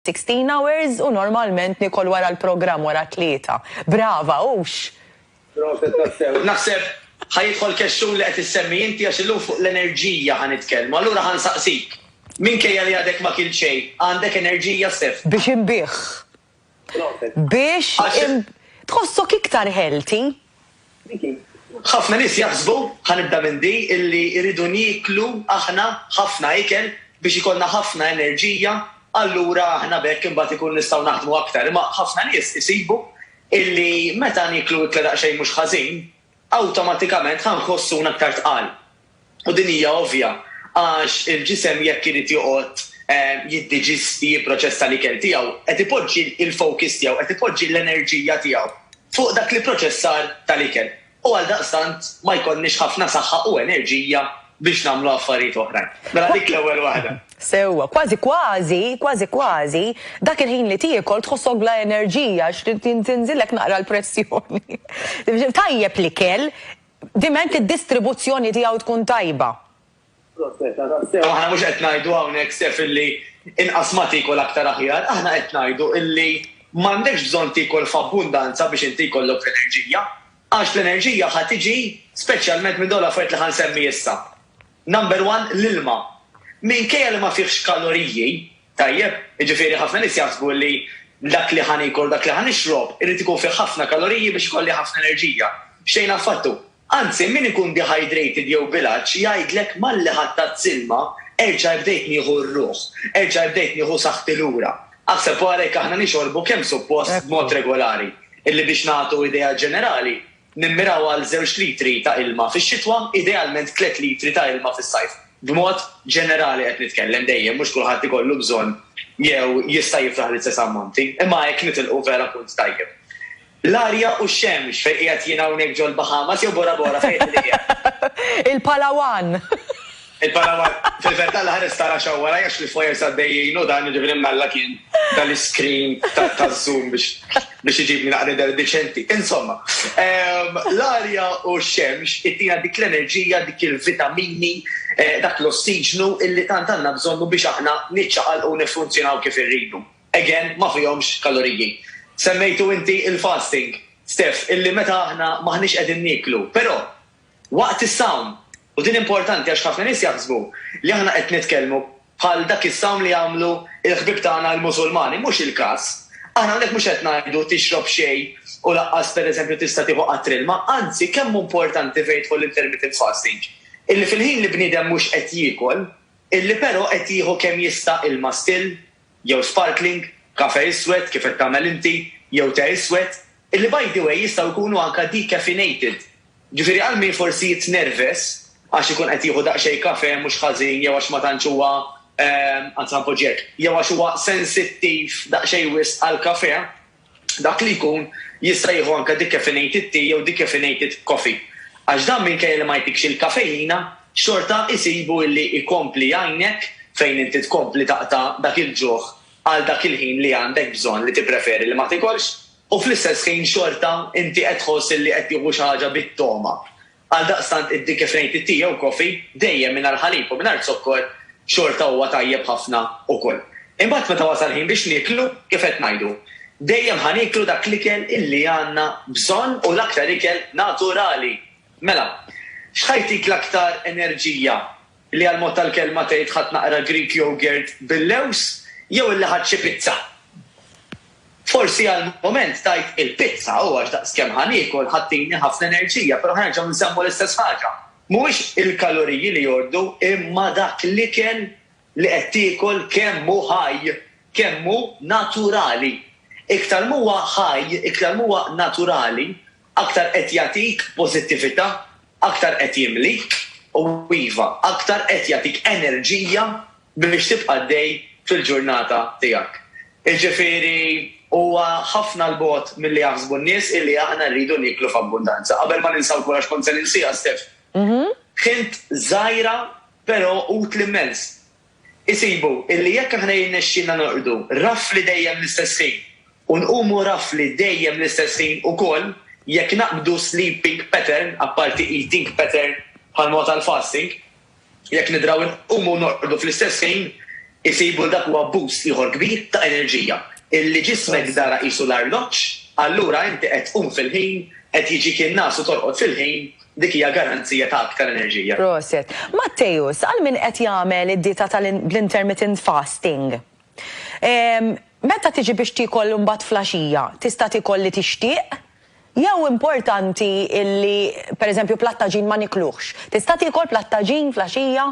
16 hours u normalment nikol wara l-programm wara 3. Brava, ux. Naħseb ħajidħol kexxun li qed issemmi inti għax illum fuq l-enerġija ħanitkellmu. Allura ħansaqsik. Minkejja li għadek ma kien xejn, għandek enerġija Stef? Biex imbieħ. Biex tħossok iktar healthy. ħafna nies jaħsbu ħanibda minn di illi jridu niklu aħna ħafna ikel biex ikollna ħafna enerġija, allura aħna bekk imbagħad ikun nistgħu naħdmu aktar. Imma ħafna nies isibu illi meta niklu ikla daqsxejn mhux ħażin, awtomatikament ħanħossuna aktar tqal. U din hija ovvja għax il-ġisem jekk irid joqgħod jiddiġisti jipproċessa l-ikel tiegħu, qed ipoġġi il-focus tiegħu, qed ipoġġi l-enerġija tiegħu fuq dak li proċessar tal-ikel. U għaldaqstant ma jkollniex ħafna saħħa u enerġija biex nagħmlu affarijiet oħrajn. Mela dik l-ewwel waħda. Sewwa, kważi, dak il-ħin li tiekol tħossok bla enerġija tinżilek naqra l-pressjoni. Tajjeb l-ikel, diment id-distribuzzjoni tiegħu tkun tajba. Aħna mhux qed ngħidu hawnhekk Stef illi inqas ma tikol aktar aħjar, aħna qed ngħidu illi m'għandekx bżonn tikol f'abbundanza biex inti jkollok enerġija, għax l-enerġija ħad tiġi speċjalment minn dawk l-affarijiet li ħansemmi issa. Number 1 l-ilma. Minkejja li ma fihx kaloriji, tajjeb, jiġifieri ħafna nies jaħsbu li dak li ħanikol, dak li ħanixrob, irid ikun fih ħafna kaloriji biex ikolli ħafna enerġija. Xejn affattu. Anzi, min ikun dehydrated jew bilaċ jgħidlek malli ħadd silma erġa' bdejt nieħu r-ruħ, erġa' bdejt nieħu saħħti lura. Aħseb għalhekk aħna nixorbu kemm suppost b'mod regolari. Illi biex nagħtu idea ġenerali, nimmiraw għal 2 litri ta' ilma fix-xitwa, idealment 3 litri ta' ilma fis-sajf. B'mod ġenerali qed nitkellem dejjem mhux kulħadd ikollu bżonn jew jista' jifraħ l-istess ammonti, imma hekk nitilqu vera punt tajjeb. L-arja u x-xemx fejn qiegħed jien hawnhekk ġol Bahamas jew Bora Bora fejn li Il-Palawan. Il-Palawan. Fil-verità l-ħares tara xawwara għax li fojer saddejjin u dan jiġifieri mella kien tal-iskrin taż-Zoom biex iġibni naqra deċenti. Insomma, l-arja u x-xemx ittina dik l-enerġija, dik il-vitamini, dak l-ossiġnu illi tant għandna bżonnu biex aħna niċċaqalqu u nifunzjonaw kif irridu. Again, ma fihomx kaloriji. Semmejtu inti il-fasting, Stef, illi meta aħna maħniex qegħdin niklu, però waqt is-sawm, u din importanti għax ħafna nies jaħsbu li aħna qed nitkellmu bħal dak is-sawm li jagħmlu il-ħbib tagħna l-Musulmani, mhux il-każ. Aħna hawnhekk mhux qed ngħidu tixrob xejn u laqqas pereżempju tista' tieħu qatr ilma, anzi kemm importanti fejn tħol intermittent fasting. Illi fil-ħin li bniedem mhux qed jiekol, illi però qed jieħu kemm jista' ilma still, jew sparkling, kafe iswed kif qed tagħmel inti, jew te iswed, illi by the way jistgħu jkunu anke decaffeinated. Ġifieri għal min forsi jitnerves għax ikun qed jieħu daqsxejn kafe mhux ħażin jew għax ma tantx huwa poġġek, jew għax huwa sensittiv daqsxejn wisq għal kafe, dak li jkun jista' jieħu anke decaffeinated tea jew decaffeinated coffee. Għax dan minkejja li ma jtikx il-kafeina, xorta isibu illi ikompli għajnek fejn inti tkompli taqta' dak il-ġuħ għal dak il-ħin li għandek bżonn li tippreferi li ma tikolx, u fl-istess ħin xorta inti qed tħoss li qed tieħu xi ħaġa bit-toma. Għaldaqstant id-decaffeinated tea jew coffee dejjem mingħajr ħalib u mingħajr zokkor xorta huwa tajjeb ħafna ukoll. Imbagħad meta wasal ħin biex niklu kif qed ngħidu. Dejjem ħaniklu dak l-ikel illi għandna bżonn u l-aktar ikel naturali. Mela, x'ħajtik l-aktar enerġija li għal-mod tal-kelma tgħid ħadd naqra Greek yogurt bil-lews jew illi ħadd xi pizza. Forsi għal-moment tajt il-pizza u għax daqskemm ħanikol ħattini ħafna enerġija, però ħanerġgħu nsemmu l-istess ħaġa. Mhuwiex il-kaloriji li jordu imma dak l-ikel li qed tiekol kemm hu ħaj, kemm hu naturali. Iktar huwa ħaj, iktar huwa naturali, aktar qed jagħtik pożittività, aktar qed jimlik u iva, aktar qed jagħtik enerġija biex tibqa' dej fil-ġurnata tiegħek. Jiġifieri huwa ħafna l-bogħod milli jaħsbu n-nies illi aħna rridu niklu f'abbundanza. Qabel ma ninsaw kurax kont se ninsiha Stef. Ħint żgħira però utli immens. Isibu illi jekk aħna jirnexxina noqogħdu rafli dejjem l-istess ħin u nqumu rafli dejjem l-istess ħin ukoll jekk naqbdu sleeping pattern apparti eating pattern bħal mod tal-fasting, jekk nidraw nqumu noqogħdu fl-istess ħin, isibu dak huwa boost ieħor kbir ta' enerġija. Illi ġismek dara qisu l-arloġġ, allura inti qed tqum fil-ħin, qed jiġik in-nas u torqod fil-ħin, dik hija garanzija ta' aktar enerġija. Proset. Mattejus, għal min qed jagħmel id-dieta tal-intermittent fasting. Meta tiġi biex tikol mbagħad flaxija, tista' tikol li tixtieq? Jew importanti illi pereżempju plattaġin ma nikluħx. Tista' tikol plattaġin flaxija?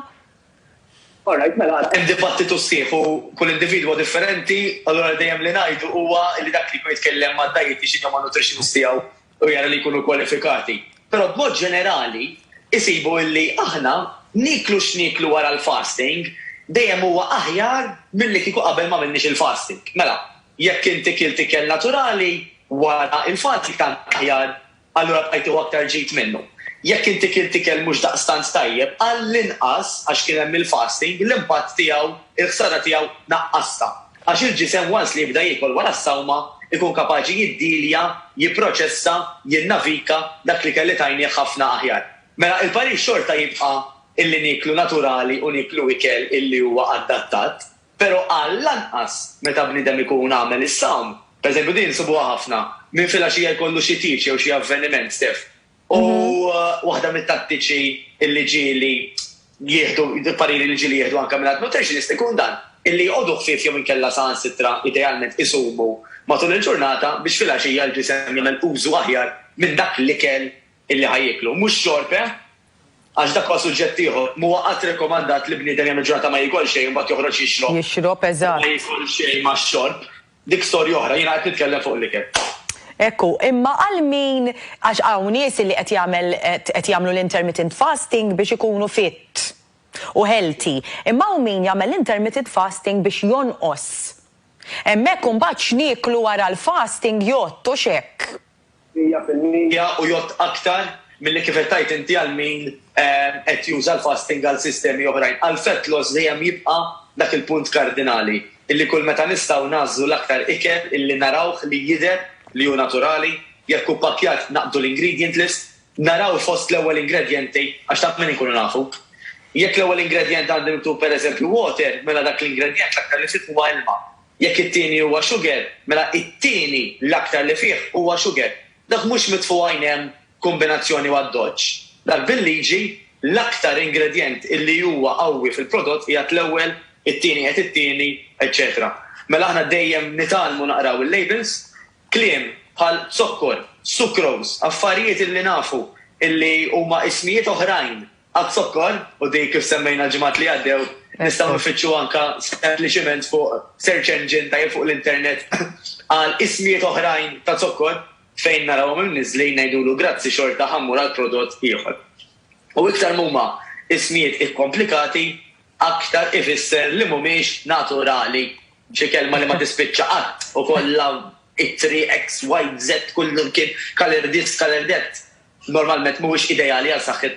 Alright, mela, hemm dibattitu sħiħ u kull individwu differenti, allura dejjem li ngħidu huwa li dak li jkun jitkellem mad-dieti x'inhu ma' nutritionist tiegħu u jara li jkunu kwalifikati. Però b'mod ġenerali isibu illi aħna niklu x'niklu wara l-fasting dejjem huwa aħjar milli kieku qabel ma minnix il-fasting. Mela, jekk inti kiel tikel naturali wara il-fasting tant aħjar, allura bqajtu aktar ġid minnu. Jekk inti kiel tikel mhux daqstant tajjeb, għall-inqas għax kien hemm il-fasting, l-impatt tiegħu, il-ħsara tiegħu naqqasta. Għax il-ġisem once li jibda jiekol wara s-sawma ikun kapaċi jiddilja, jipproċessa, jinnavika dak li kelli tajnieh ħafna aħjar. Mela il-parir xorta jibqa' illi niklu naturali u niklu ikel illi huwa adattat, però għall-anqas meta bniedem ikun għamel is-sawm, pereżempju din insubuha ħafna, minn filgħaxija jkollu xi tiġi jew xi avveniment stef. U waħda mit-tattiċi illi ġieli jieħdu, pariri li ġieli jieħdu anke minn nutritionist ikun dan, illi jqogħdu ħfief jew inkella saħansitra idealment isumu matul il-ġurnata biex filgħaxija l-ġisem jagħmel użu aħjar minn dak l-ikel illi ħajjiklu. Mhux xorb, għax dak huwa suġġett ieħor, mhuwa qatt rekomandat li bniedem jagħmel ġurnata ma jikol xejn mbagħad joħroġ jixrob. Jixrob eżatt. Ma jikol xejn ma' xorb. Dik storja oħra, jiena qed nitkellem fuq l-ikel. Ekku, imma għal min għax hawn nies li qed jagħmlu l-intermittent fasting biex ikunu fit u healthy. Imma hawn min jagħmel l-intermittent fasting biex jonqos. Hemmhekk imbagħad x'nieklu wara l-fasting jott u x'hekk. 100% u jott aktar milli kif qed tajt inti għal min qed juża l-fasting għal sistemi oħrajn. Għal fett loss dejjem jibqa' dak il-punt kardinali illi kull meta nistgħu nażlu l-aktar ikel illi narawh li jidher li hu naturali, jekk hu pakkjat naqdu l-ingredient list, naraw fost l-ewwel ingredienti għax taf min inkunu nafu. Jekk l-ewwel ingredient għandu miktub pereżempju water, mela dak l-ingredient l-aktar li fih huwa ilma. Jekk it-tieni huwa sugar, mela it-tieni l-aktar li fih huwa sugar. Dak mhux mitfu għajnem kombinazzjoni għad-doġġ. Dak bil-liġi l-aktar ingredient illi huwa qawwi fil-prodott qiegħed l-ewwel, it-tieni qed it-tieni, etc. Mela aħna dejjem nitalmu naqraw il-labels, kliem bħal zokkor, sucrose, affarijiet illi nafu illi huma ismijiet oħrajn għad-zokkor u dik kif semmejna ġimgħat li għaddew nistgħu nfittxu anke sempliċement fuq search engine tajjeb fuq l-internet għal ismijiet oħrajn ta' zokkor fejn narawhom imniżlin ngħidulu grazzi xorta ħammur għal prodott ieħor. U iktar huma ismijiet ikkomplikati aktar ifisser li mhumiex naturali. Xi kelma li ma tispiċċa qatt u kollha it-3 X, Y, Z kullum kien color this, color that. Normalment mhuwiex ideali għal saħħit